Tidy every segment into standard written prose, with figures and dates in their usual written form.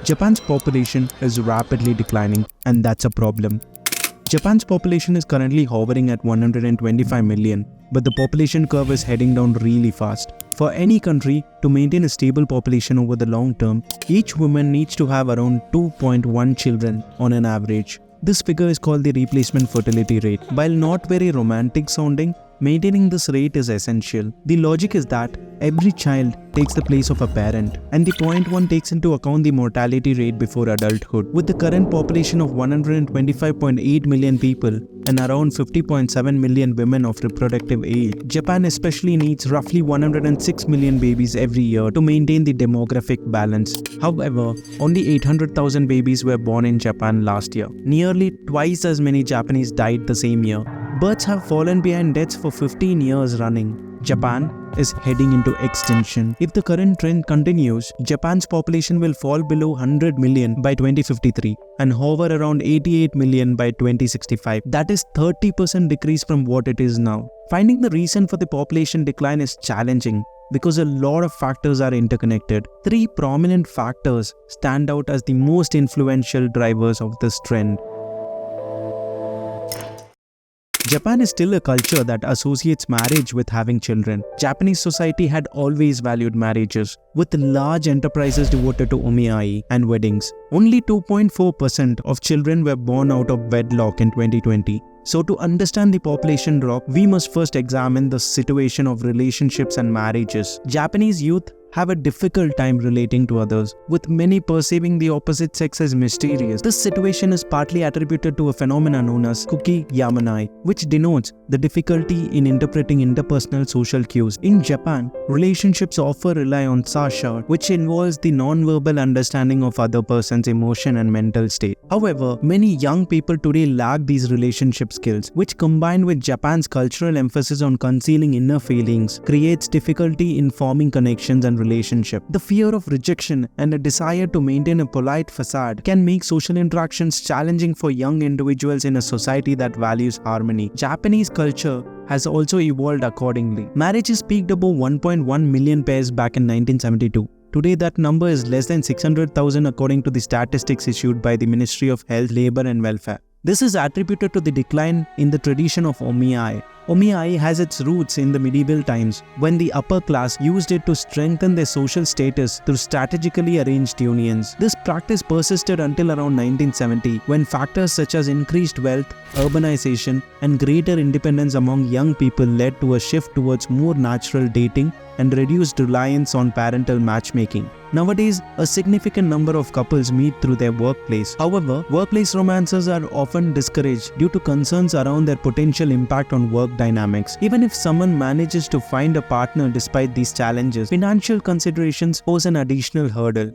Japan's population is rapidly declining, and that's a problem. Japan's population is currently hovering at 125 million, but the population curve is heading down really fast. For any country to maintain a stable population over the long term, each woman needs to have around 2.1 children on an average. This figure is called the replacement fertility rate. While not very romantic sounding, maintaining this rate is essential. The logic is that every child takes the place of a parent, and the 0.1 takes into account the mortality rate before adulthood. With the current population of 125.8 million people and around 50.7 million women of reproductive age, Japan especially needs roughly 106 million babies every year to maintain the demographic balance. However, only 800,000 babies were born in Japan last year. Nearly twice as many Japanese died the same year. Births have fallen behind deaths for 15 years running. Japan is heading into extinction. If the current trend continues, Japan's population will fall below 100 million by 2053 and hover around 88 million by 2065. That is 30% decrease from what it is now. Finding the reason for the population decline is challenging because a lot of factors are interconnected. Three prominent factors stand out as the most influential drivers of this trend. Japan is still a culture that associates marriage with having children. Japanese society had always valued marriages, with large enterprises devoted to omiai and weddings. Only 2.4% of children were born out of wedlock in 2020. So to understand the population drop, we must first examine the situation of relationships and marriages. Japanese youth have a difficult time relating to others, with many perceiving the opposite sex as mysterious. This situation is partly attributed to a phenomenon known as kuki yamanai, which denotes the difficulty in interpreting interpersonal social cues. In Japan, relationships often rely on sasha, which involves the non-verbal understanding of other person's emotion and mental state. However, many young people today lack these relationship skills, which combined with Japan's cultural emphasis on concealing inner feelings, creates difficulty in forming connections and relationship. The fear of rejection and a desire to maintain a polite facade can make social interactions challenging for young individuals in a society that values harmony. Japanese culture has also evolved accordingly. Marriages peaked above 1.1 million pairs back in 1972. Today, that number is less than 600,000 according to the statistics issued by the Ministry of Health, Labour and Welfare. This is attributed to the decline in the tradition of omiai. Omiai has its roots in the medieval times, when the upper class used it to strengthen their social status through strategically arranged unions. This practice persisted until around 1970, when factors such as increased wealth, urbanization, and greater independence among young people led to a shift towards more natural dating and reduced reliance on parental matchmaking. Nowadays, a significant number of couples meet through their workplace. However, workplace romances are often discouraged due to concerns around their potential impact on work dynamics. Even if someone manages to find a partner despite these challenges, financial considerations pose an additional hurdle.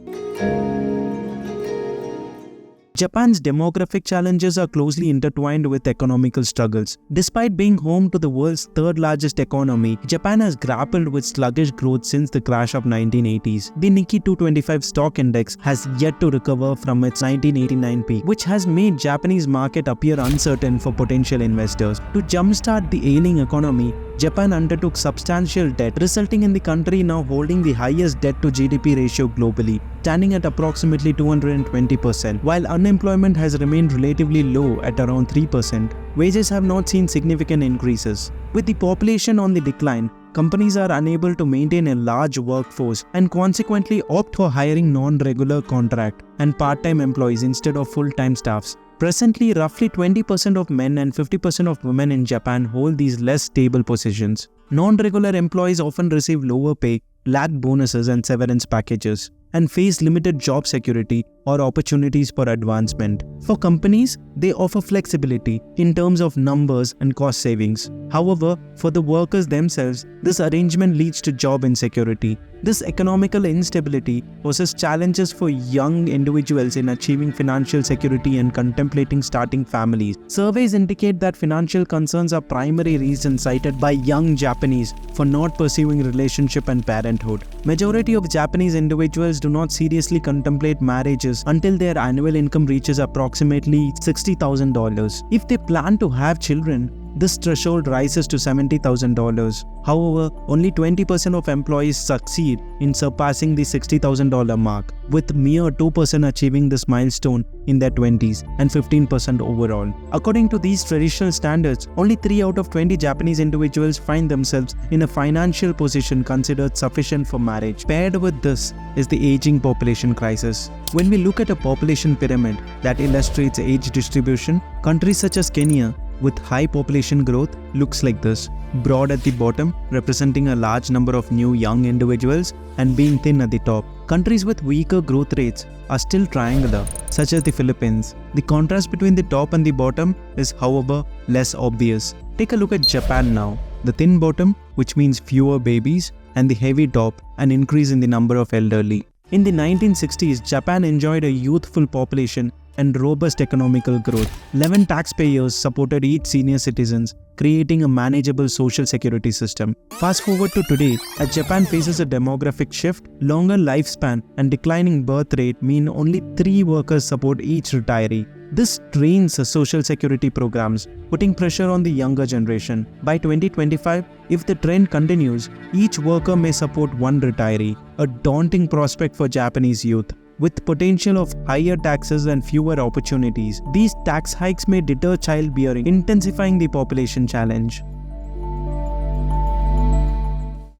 Japan's demographic challenges are closely intertwined with economical struggles. Despite being home to the world's third largest economy, Japan has grappled with sluggish growth since the crash of 1980s. The Nikkei 225 stock index has yet to recover from its 1989 peak, which has made Japanese market appear uncertain for potential investors. To jumpstart the ailing economy, Japan undertook substantial debt, resulting in the country now holding the highest debt to GDP ratio globally, standing at approximately 220%. While unemployment has remained relatively low at around 3%, wages have not seen significant increases. With the population on the decline, companies are unable to maintain a large workforce and consequently opt for hiring non-regular contract and part-time employees instead of full-time staffs. Presently, roughly 20% of men and 50% of women in Japan hold these less stable positions. Non-regular employees often receive lower pay, lack bonuses and severance packages, and face limited job security or opportunities for advancement. For companies, they offer flexibility in terms of numbers and cost savings. However, for the workers themselves, this arrangement leads to job insecurity. This economical instability poses challenges for young individuals in achieving financial security and contemplating starting families. Surveys indicate that financial concerns are primary reasons cited by young Japanese for not pursuing relationship and parenthood. Majority of Japanese individuals do not seriously contemplate marriages until their annual income reaches approximately $60,000. If they plan to have children, this threshold rises to $70,000. However, only 20% of employees succeed in surpassing the $60,000 mark, with mere 2% achieving this milestone in their 20s and 15% overall. According to these traditional standards, only 3 out of 20 Japanese individuals find themselves in a financial position considered sufficient for marriage. Paired with this is the aging population crisis. When we look at a population pyramid that illustrates age distribution, countries such as Kenya with high population growth looks like this: broad at the bottom, representing a large number of new young individuals, and being thin at the top. Countries with weaker growth rates are still triangular, such as the Philippines. The contrast between the top and the bottom is, however, less obvious. Take a look at Japan now. The thin bottom, which means fewer babies, and the heavy top, an increase in the number of elderly. In the 1960s, Japan enjoyed a youthful population and robust economical growth. 11 taxpayers supported each senior citizens, creating a manageable social security system. Fast forward to today, as Japan faces a demographic shift, longer lifespan and declining birth rate mean only 3 workers support each retiree. This strains social security programs, putting pressure on the younger generation. By 2025, if the trend continues, each worker may support 1 retiree, a daunting prospect for Japanese youth. With potential of higher taxes and fewer opportunities, these tax hikes may deter childbearing, intensifying the population challenge.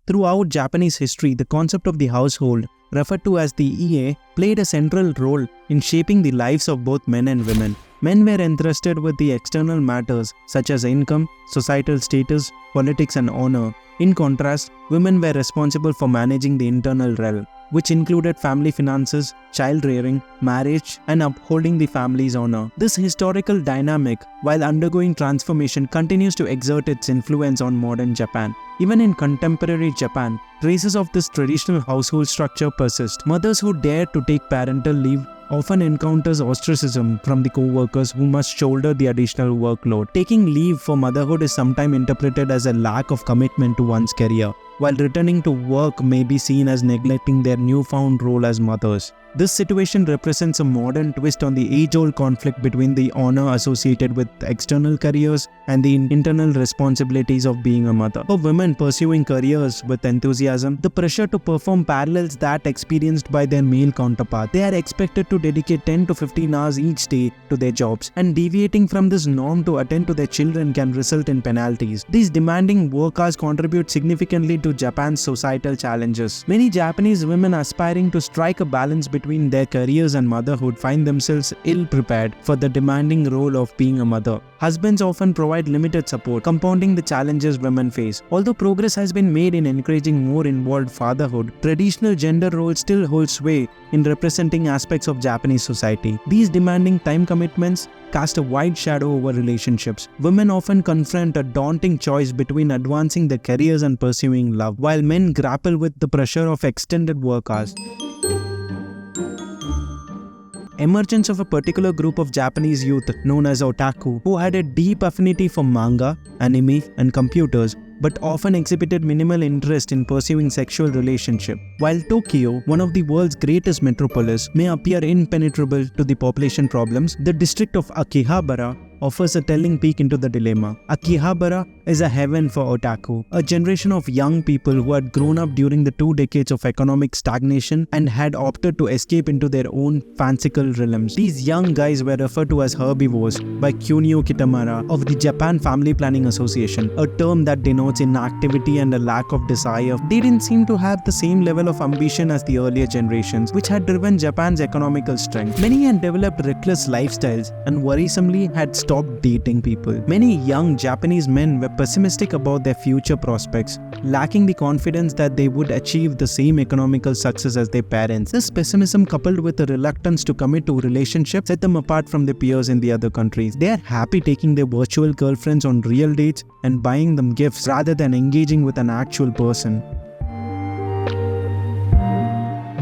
Throughout Japanese history, the concept of the household, referred to as the ie, played a central role in shaping the lives of both men and women. Men were entrusted with the external matters such as income, societal status, politics and honor. In contrast, women were responsible for managing the internal realm, which included family finances, child rearing, marriage, and upholding the family's honor. This historical dynamic, while undergoing transformation, continues to exert its influence on modern Japan. Even in contemporary Japan, traces of this traditional household structure persist. Mothers who dare to take parental leave often encounters ostracism from the co-workers who must shoulder the additional workload. Taking leave for motherhood is sometimes interpreted as a lack of commitment to one's career, while returning to work may be seen as neglecting their newfound role as mothers. This situation represents a modern twist on the age-old conflict between the honor associated with external careers and the internal responsibilities of being a mother. For women pursuing careers with enthusiasm, the pressure to perform parallels that experienced by their male counterpart. They are expected to dedicate 10 to 15 hours each day to their jobs, and deviating from this norm to attend to their children can result in penalties. These demanding work hours contribute significantly to Japan's societal challenges. Many Japanese women aspiring to strike a balance between their careers and motherhood find themselves ill-prepared for the demanding role of being a mother. Husbands often provide limited support, compounding the challenges women face. Although progress has been made in encouraging more involved fatherhood, traditional gender roles still hold sway in representing aspects of Japanese society. These demanding time commitments cast a wide shadow over relationships. Women often confront a daunting choice between advancing their careers and pursuing love, while men grapple with the pressure of extended work hours. Emergence of a particular group of Japanese youth known as Otaku, who had a deep affinity for manga, anime, and computers, but often exhibited minimal interest in pursuing sexual relationship. While Tokyo, one of the world's greatest metropolis, may appear impenetrable to the population problems, the district of Akihabara offers a telling peek into the dilemma. Akihabara is a heaven for otaku, a generation of young people who had grown up during the 2 decades of economic stagnation and had opted to escape into their own fanciful realms. These young guys were referred to as herbivores by Kunio Kitamura of the Japan Family Planning Association, a term that denotes inactivity and a lack of desire. They didn't seem to have the same level of ambition as the earlier generations, which had driven Japan's economical strength. Many had developed reckless lifestyles and worrisomely had stopped dating people. Many young Japanese men were pessimistic about their future prospects, lacking the confidence that they would achieve the same economical success as their parents. This pessimism, coupled with a reluctance to commit to relationships, set them apart from their peers in the other countries. They are happy taking their virtual girlfriends on real dates and buying them gifts rather than engaging with an actual person.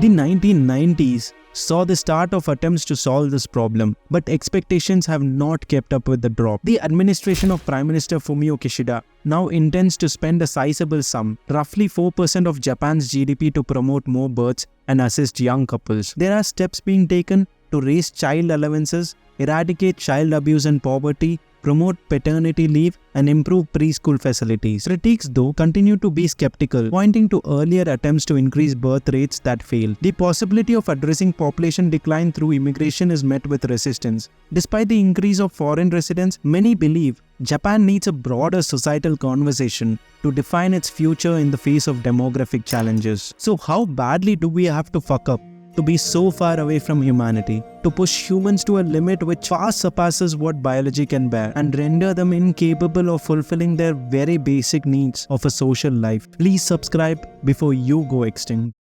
The 1990s saw the start of attempts to solve this problem, but expectations have not kept up with the drop. The administration of Prime Minister Fumio Kishida now intends to spend a sizable sum, roughly 4% of Japan's GDP, to promote more births and assist young couples. There are steps being taken to raise child allowances, eradicate child abuse and poverty, promote paternity leave, and improve preschool facilities. Critics, though, continue to be skeptical, pointing to earlier attempts to increase birth rates that failed. The possibility of addressing population decline through immigration is met with resistance. Despite the increase of foreign residents, many believe Japan needs a broader societal conversation to define its future in the face of demographic challenges. So how badly do we have to fuck up to be so far away from humanity, to push humans to a limit which far surpasses what biology can bear and render them incapable of fulfilling their very basic needs of a social life? Please subscribe before you go extinct.